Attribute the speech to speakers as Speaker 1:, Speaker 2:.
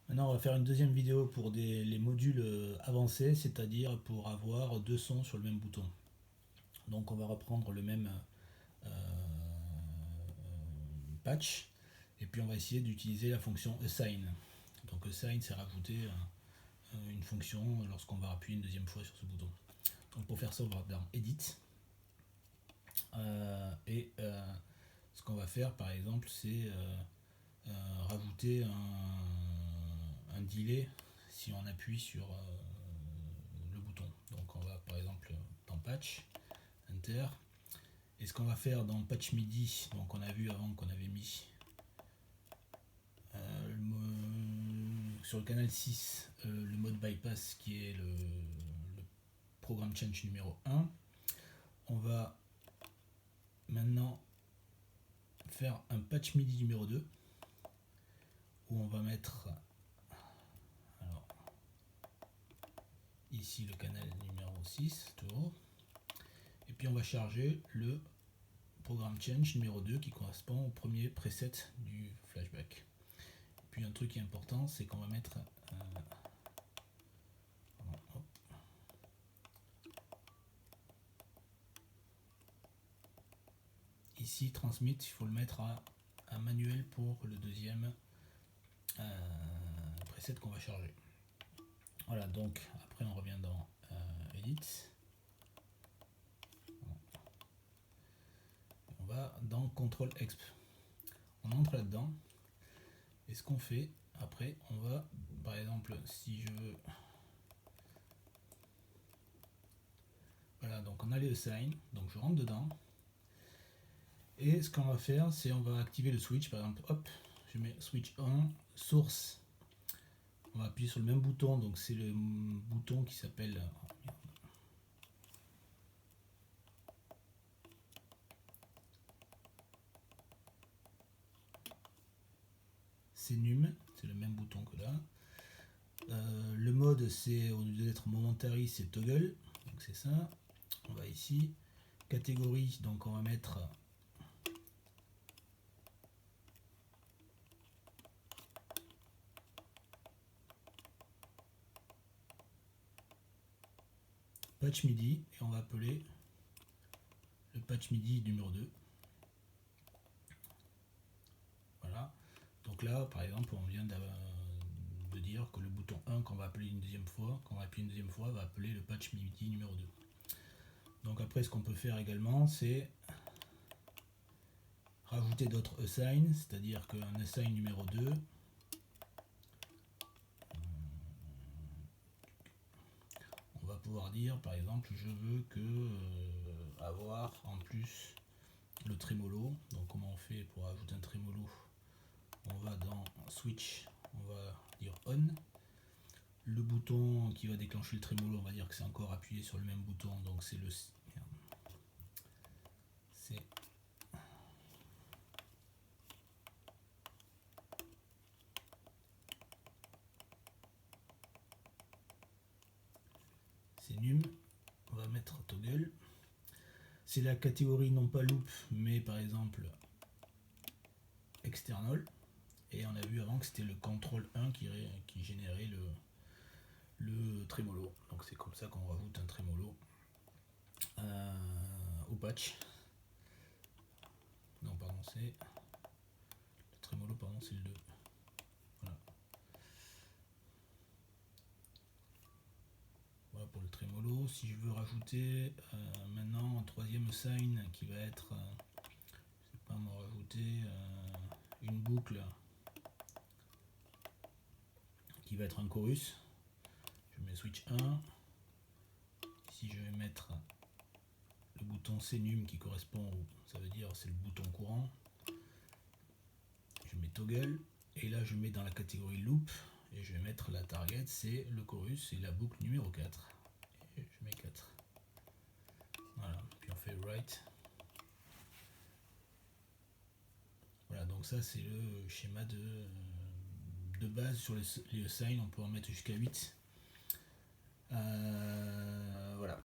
Speaker 1: Maintenant, on va faire une deuxième vidéo pour les modules avancés, c'est-à-dire pour avoir deux sons sur le même bouton. Donc, on va reprendre le même euh, patch et puis on va essayer d'utiliser la fonction assign. Donc, assign, c'est rajouter une fonction lorsqu'on va appuyer une deuxième fois sur ce bouton. Donc, pour faire ça, on va dans Edit ce qu'on va faire, par exemple, c'est rajouter un delay si on appuie sur le bouton. Donc on va par exemple dans patch, enter. Et ce qu'on va faire dans patch MIDI, donc on a vu avant qu'on avait mis sur le canal 6 le mode bypass qui est le programme change numéro 1. On va maintenant faire un patch MIDI numéro 2 où on va mettre alors, ici le canal numéro 6 toujours. Et puis on va charger le programme change numéro 2 qui correspond au premier preset du flashback. Puis un truc qui est important, c'est qu'on va mettre ici transmit, il faut le mettre à manuel pour le deuxième preset qu'on va charger. Voilà, donc après on revient dans Edit. On va dans Control Exp. On entre là-dedans. Et ce qu'on fait après, on va, par exemple, si je veux. Voilà, donc on a les assign, donc je rentre dedans. Et ce qu'on va faire, c'est on va activer le switch, par exemple, hop, je mets switch on, source. On va appuyer sur le même bouton, donc c'est le bouton qui s'appelle CNUM, c'est le même bouton que là. Le mode, c'est au lieu d'être momentary, c'est toggle, donc c'est ça. On va ici, catégorie, donc on va mettre patch MIDI et on va appeler le patch MIDI numéro 2. Voilà. Donc là, par exemple, on vient de dire que le bouton 1 qu'on va appeler une deuxième fois, va appeler le patch MIDI numéro 2. Donc après, ce qu'on peut faire également, c'est rajouter d'autres assign, c'est-à-dire qu'un assign numéro 2, on va pouvoir dire, par exemple, je veux que avoir en plus le trémolo. Donc comment on fait pour ajouter un trémolo? On va dans switch, on va dire on. Le bouton qui va déclencher le trémolo, on va dire que c'est encore appuyé sur le même bouton, donc c'est le num. On va mettre toggle. C'est la catégorie non pas loop, mais par exemple external. Et on a vu avant que c'était le contrôle 1 qui générait le trémolo. Donc c'est comme ça qu'on rajoute un trémolo au patch. Non, pardon, c'est le trémolo, pardon, c'est le 2. Voilà. Voilà pour le trémolo. Si je veux rajouter maintenant un troisième sign qui va être, je sais pas, me rajouter une boucle qui va être un chorus. Je mets switch 1. Ici je vais mettre le bouton CNUM qui correspond, ça veut dire c'est le bouton courant. Je mets toggle et là je mets dans la catégorie loop et je vais mettre la target, c'est le chorus et la boucle numéro 4. Et je mets 4. Voilà, puis on fait write. Voilà, donc ça c'est le schéma de base sur les assign, on peut en mettre jusqu'à 8.